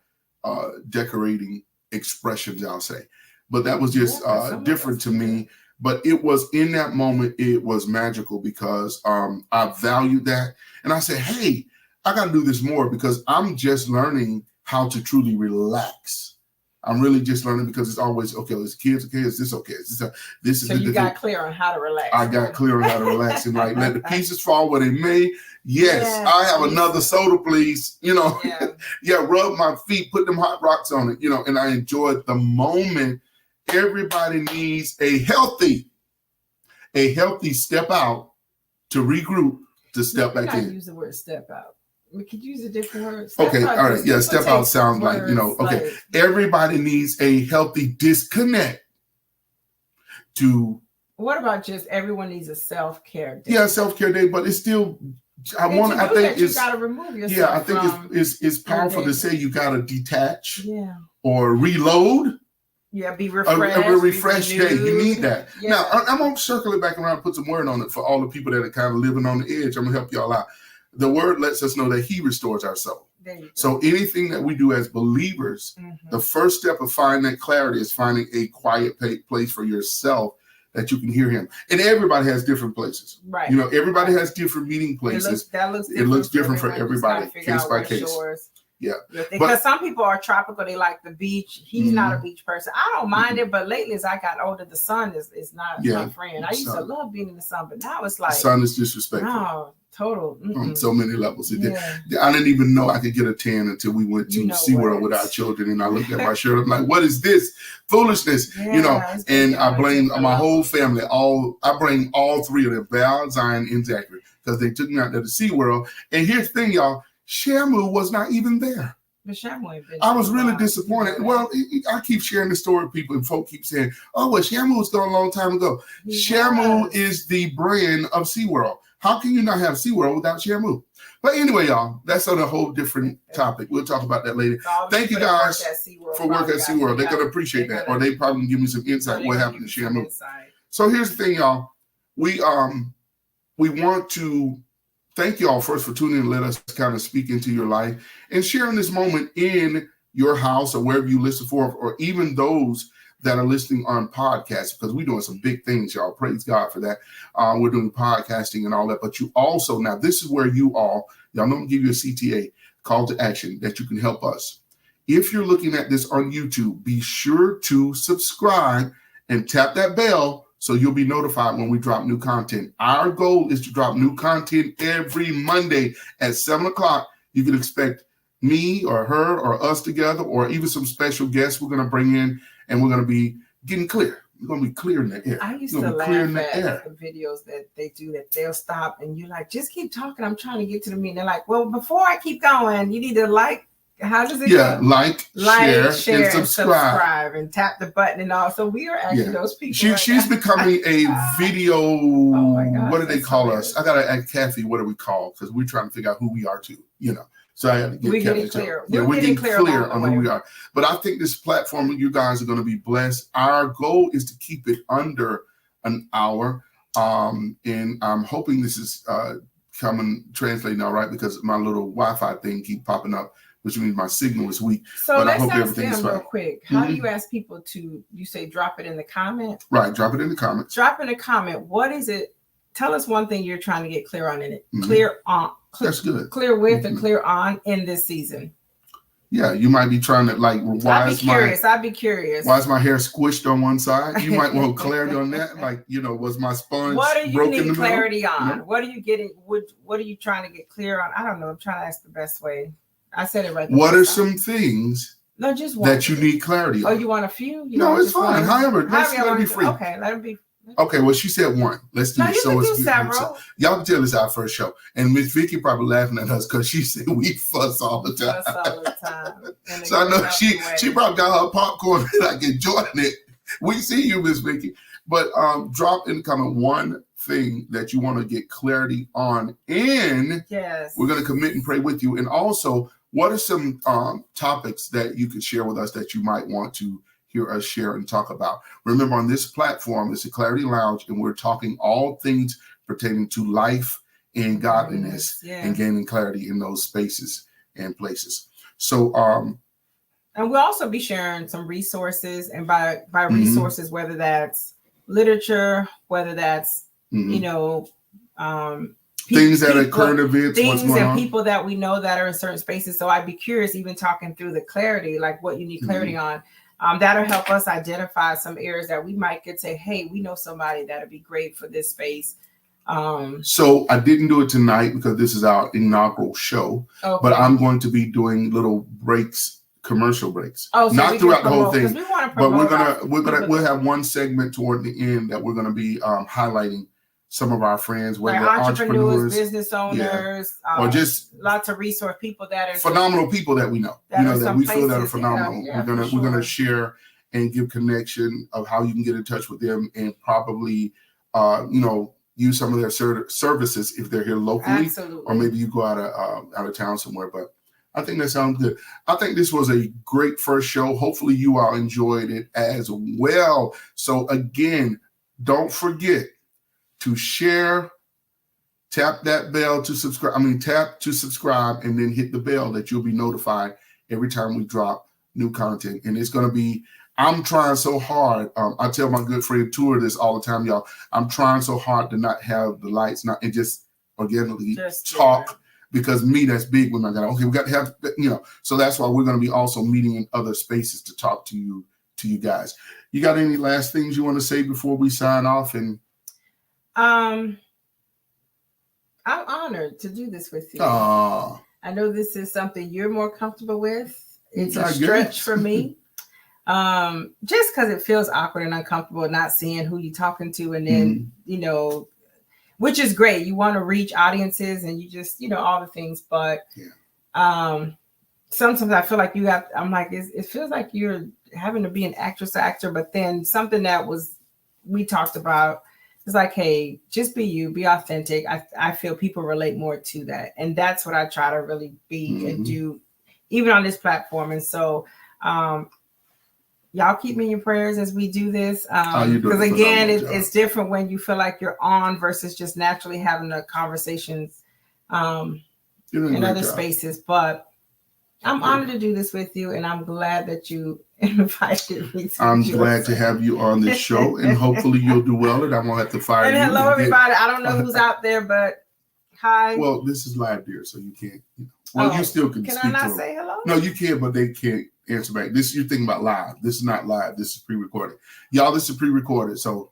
decorating expressions, I'll say, but that was just different to me. But it was in that moment, it was magical because I valued that, and I said, hey, I got to do this more because I'm just learning how to truly relax. I'm really just learning because it's always okay. Is kids okay? Is this okay? This is. So you got clear on how to relax. I got clear on how to relax and like let the pieces fall where they may. Yes, I have another soda, please. Rub my feet, put them hot rocks on it. And I enjoyed the moment. Everybody needs a healthy step out to regroup to step back in. Use the word step out. We could use a different word. Okay, all right. Yeah, step out sounds like, okay. Everybody needs a healthy disconnect to. What about just everyone needs a self-care day? Yeah, self-care day, but it's still, I think you got to remove yourself. Yeah, I think it's powerful to say you got to detach or reload. Yeah, be refreshed. A refreshed day. You need that. Yeah. Now, I'm going to circle it back around and put some word on it for all the people that are kind of living on the edge. I'm going to help y'all out. The word lets us know that he restores our soul. So anything that we do as believers, the first step of finding that clarity is finding a quiet place for yourself that you can hear him. And everybody has different places. Right. Everybody has different meeting places. It looks different for everybody, case by case. Yeah. Because some people are tropical. They like the beach. He's not a beach person. I don't mind it, but lately as I got older, the sun is not my friend. I used to love being in the sun, but now it's like. The sun is disrespectful. No, total. On so many levels. I didn't even know I could get a tan until we went to SeaWorld with our children. And I looked at my shirt. I'm like, what is this? Foolishness. And I blame my whole family. I blame all three of them, Val, Zion, and Zachary, because they took me out there to SeaWorld. And here's the thing, y'all. Shamu was not even there. But Shamu ain't been. I was really disappointed. Well, I keep sharing the story with people, and folk keep saying, "Oh, well, Shamu was gone a long time ago." Shamu is the brand of SeaWorld. How can you not have SeaWorld without Shamu? But anyway, y'all, that's on a whole different topic. We'll talk about that later. Thank you guys for work at SeaWorld. They're going to appreciate that, or they probably give me some insight what happened to Shamu. So here's the thing, y'all. We want to thank y'all first for tuning in and let us kind of speak into your life and sharing this moment in your house or wherever you listen for, or even those that are listening on podcasts, because we're doing some big things, y'all. Praise God for that. We're doing podcasting and all that. But you also, now this is where y'all know I'm going to give you a CTA, call to action, that you can help us. If you're looking at this on YouTube, be sure to subscribe and tap that bell so you'll be notified when we drop new content. Our goal is to drop new content every Monday at 7 o'clock. You can expect me or her or us together, or even some special guests we're going to bring in, and we're going to be getting clear. We're going to be clear in the air. I used to laugh at the videos that they do, that they'll stop and you're like, just keep talking. I'm trying to get to the meeting. They're like, well, before I keep going, you need to how does it go? Like, share, and subscribe and tap the button and all. So we are actually those people. She's becoming a video. Oh my God, what do they call us? I gotta ask Kathy, what do we call? Because we're trying to figure out who we are too. So I have to get we're Kathy getting clear. We're getting clear on who we are. But I think this platform, you guys are going to be blessed. Our goal is to keep it under an hour. And I'm hoping this is translating all right, because my little Wi-Fi thing keep popping up, which means my signal is weak. So but let's I hope ask everything's them fine. real quick. How do you ask people to, you say drop it in the comment? Right, drop it in the comments. Drop in the comment. What is it? Tell us one thing you're trying to get clear on in it. Mm-hmm. Clear on. That's good. Clear with and clear on in this season. Yeah, you might be trying to I'd be curious. Why is my hair squished on one side? You might want clarity on that. Was my sponge what broken? Do you need clarity on? What are you getting? What are you trying to get clear on? I don't know. I'm trying to ask the best way. I said it right. What are some things just one that you need clarity on? Oh, you want a few? No, it's fine. However, let it be free. Okay, let it be. Okay, well, she said one. Let's do it. So it's several. Y'all can tell it's our first show. And Miss Vicky probably laughing at us because she said we fuss all the time. So I know she probably got her popcorn like enjoying it. We see you, Miss Vicky. But drop in the comment one thing that you want to get clarity on. And we're going to commit and pray with you. And also, what are some topics that you could share with us that you might want to hear us share and talk about? Remember, on this platform, it's a Clarity Lounge, and we're talking all things pertaining to life and godliness and gaining clarity in those spaces and places. So, and we'll also be sharing some resources, and by resources, whether that's literature, whether that's things that are current events, things and people that we know that are in certain spaces. So I'd be curious, even talking through the clarity, like what you need clarity on. That'll help us identify some areas that we might could say, hey, we know somebody that'll be great for this space. So I didn't do it tonight because this is our inaugural show, but I'm going to be doing little breaks, commercial breaks. Oh, so not throughout the whole thing, but we'll have one segment toward the end that we're going to be highlighting some of our friends, whether they're entrepreneurs, business owners, or just lots of resource people that are phenomenal people that we know, that we feel that are phenomenal. We're gonna share and give connection of how you can get in touch with them, and probably use some of their services if they're here locally. Absolutely. Or maybe you go out of town somewhere. But I think that sounds good. I think this was a great first show. Hopefully you all enjoyed it as well. So again, don't forget to share, tap that bell to subscribe. Tap to subscribe, and then hit the bell that you'll be notified every time we drop new content. And it's going to be, I'm trying so hard. I tell my good friend Tour this all the time, y'all. I'm trying so hard to not have the lights and just organically talk, because that's big when I got, okay, we got to have, so that's why we're going to be also meeting in other spaces to talk to you guys. You got any last things you want to say before we sign off? And I'm honored to do this with you. I know this is something you're more comfortable with. It's a stretch for me. Just because it feels awkward and uncomfortable not seeing who you're talking to, and then, which is great. You want to reach audiences and you just, all the things. But sometimes I feel like it feels like you're having to be an actress or actor. But then something that we talked about, it's like, hey, just be you, be authentic. I feel people relate more to that. And that's what I try to really be and do, even on this platform. And so y'all keep me in your prayers as we do this. You're doing Because a again, phenomenal job. it's different when you feel like you're on versus just naturally having the conversations You're doing a in great other job. spaces. But I'm honored to do this with you, and I'm glad that you invited me. I'm glad to have you on this show, and hopefully you'll do well, and I won't have to fire And you. hello, everybody. I don't know who's out there, but hi. Well, this is live, dear, so you can't. Well, you still can speak I not to them. say hello? No, you can, but they can't answer back. This you're thinking about live. This is not live. This is pre-recorded. Y'all, this is pre-recorded, so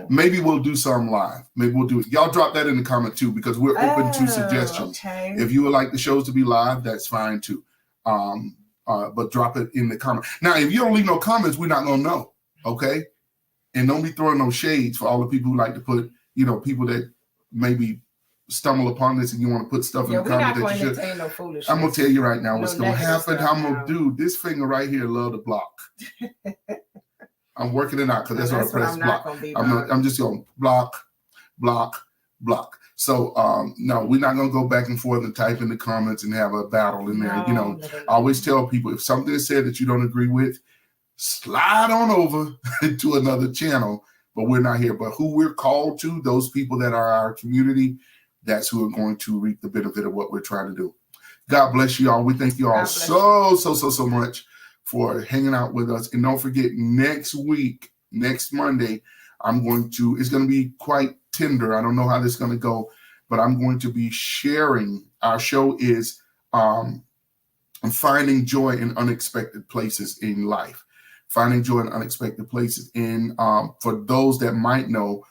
maybe we'll do some live. Maybe we'll do it. Y'all drop that in the comment too, because we're open to suggestions. Okay. If you would like the shows to be live, that's fine too. But drop it in the comment. Now, if you don't leave no comments, we're not gonna know. Okay? And don't be throwing no shades for all the people who like to put, people that maybe stumble upon this and you want to put stuff in the comments that you should. No foolishness. I'm gonna tell you right now what's gonna happen. I'm now. gonna do this finger right here, love to block. I'm working it out because that's what I press block. I'm just going block. So no, we're not gonna go back and forth and type in the comments and have a battle in there. No. I always tell people if something is said that you don't agree with, slide on over to another channel. But we're not here. But who we're called to, those people that are our community, that's who are going to reap the benefit of what we're trying to do. God bless you all. We thank you all so much for hanging out with us. And don't forget, next Monday, it's going to be quite tender. I don't know how this is going to go, but I'm going to be sharing. Our show is finding joy in unexpected places in life. Finding joy in unexpected places. And for those that might know,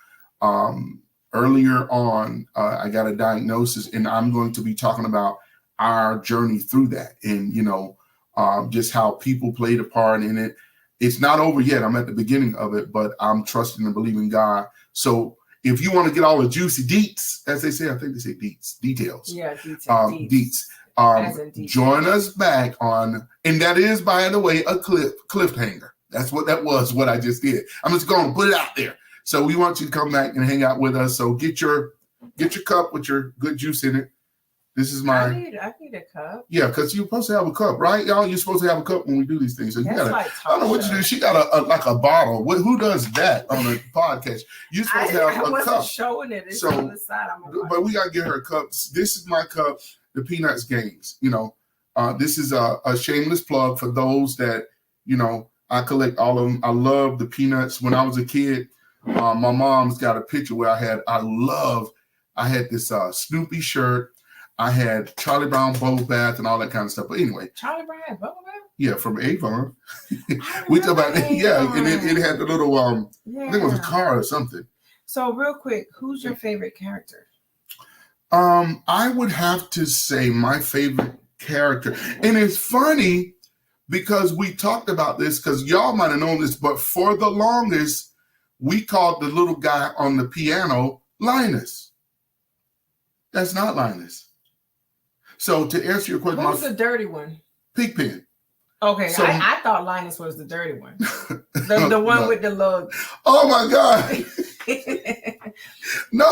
earlier on, I got a diagnosis, and I'm going to be talking about our journey through that, and just how people played a part in it. It's not over yet. I'm at the beginning of it, but I'm trusting and believing God. So if you want to get all the juicy deets, as they say, I think they say details. Yeah, deets. Join us back on, and that is, by the way, a cliffhanger. That's what that was, what I just did. I'm just going to put it out there. So we want you to come back and hang out with us. So get your cup with your good juice in it. This is my. I need a cup. Yeah, because you're supposed to have a cup, right, y'all? You're supposed to have a cup when we do these things. So you gotta. Like I don't know what you do. She got a bottle. Who does that on a podcast? You're supposed to have a cup. Showing it. It's on the side. But we gotta get her a cup. This is my cup. The Peanuts Games. This is a shameless plug for those that I collect all of them. I love the Peanuts. When I was a kid, my mom's got a picture where I had this Snoopy shirt. I had Charlie Brown bubble bath and all that kind of stuff. But anyway. Charlie Brown bubble bath? Yeah, from Avon. We talk about and it had the little I think it was a car or something. So real quick, who's your favorite character? I would have to say my favorite character. And it's funny because we talked about this, because y'all might have known this, but for the longest, we called the little guy on the piano Linus. That's not Linus. So to answer your question, who's the dirty one? Pigpen. Okay, so, I thought Linus was the dirty one. The one with the little. Oh my God. No,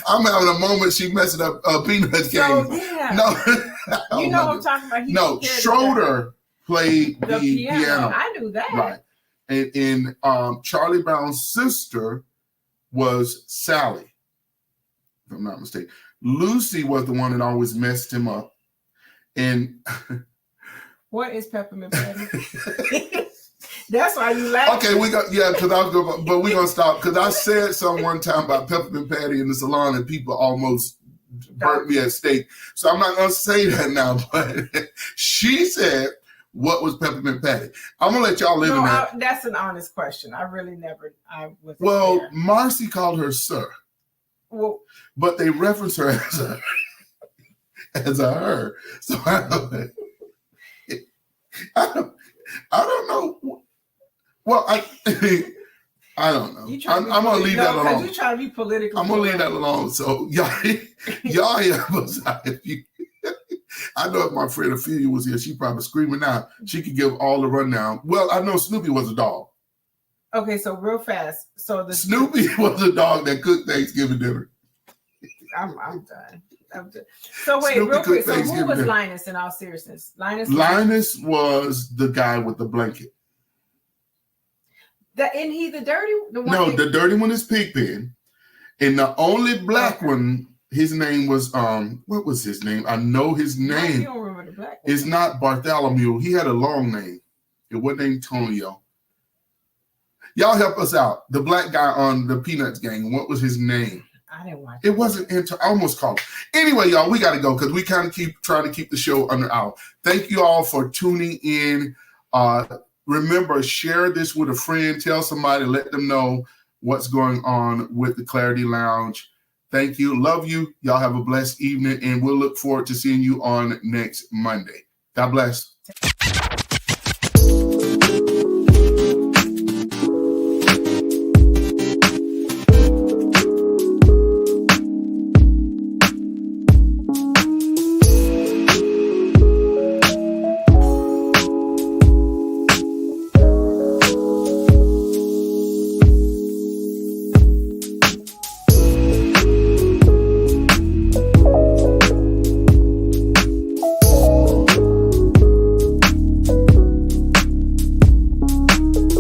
I'm having a moment. She messed up Peanuts game. Yeah. No, you know what I'm talking about. No, Schroeder played the piano. I knew that. Right. And Charlie Brown's sister was Sally, if I'm not mistaken. Lucy was the one that always messed him up. And what is Peppermint Patty? That's why you laugh. Okay, because I was going, but we're gonna stop because I said something one time about Peppermint Patty in the salon and people almost burnt me at stake. So I'm not gonna say that now. But she said, "What was Peppermint Patty?" I'm gonna let y'all live in that. That's an honest question. I really never. Was. Well, there. Marcy called her Sir. Well, but they reference her as a her. So I don't know. Well, I don't know. I'm gonna leave that alone. You trying to be political. I'm gonna leave that alone. So y'all help us out. I know if my friend Ophelia was here, she'd probably screaming out. She could give all the rundown. Well, I know Snoopy was a dog. Okay, so real fast. So the Snoopy was a dog that cooked Thanksgiving dinner. I'm done. So wait, Snoopy real quick. cooked So who Thanksgiving was dinner. Linus in all seriousness? Linus was the guy with the blanket. Isn't he the dirty? No, the dirty one is Pigpen. And the only black one, his name was what was his name? I know his name. You don't remember the black one. It's not Bartholomew. He had a long name. It wasn't Antonio. Y'all help us out. The black guy on the Peanuts gang. What was his name? I didn't watch it. It wasn't I almost called it. Anyway, y'all, we got to go because we kind of trying to keep the show under an hour. Thank you all for tuning in. Remember, share this with a friend. Tell somebody, let them know what's going on with the Clarity Lounge. Thank you. Love you. Y'all have a blessed evening, and we'll look forward to seeing you on next Monday. God bless.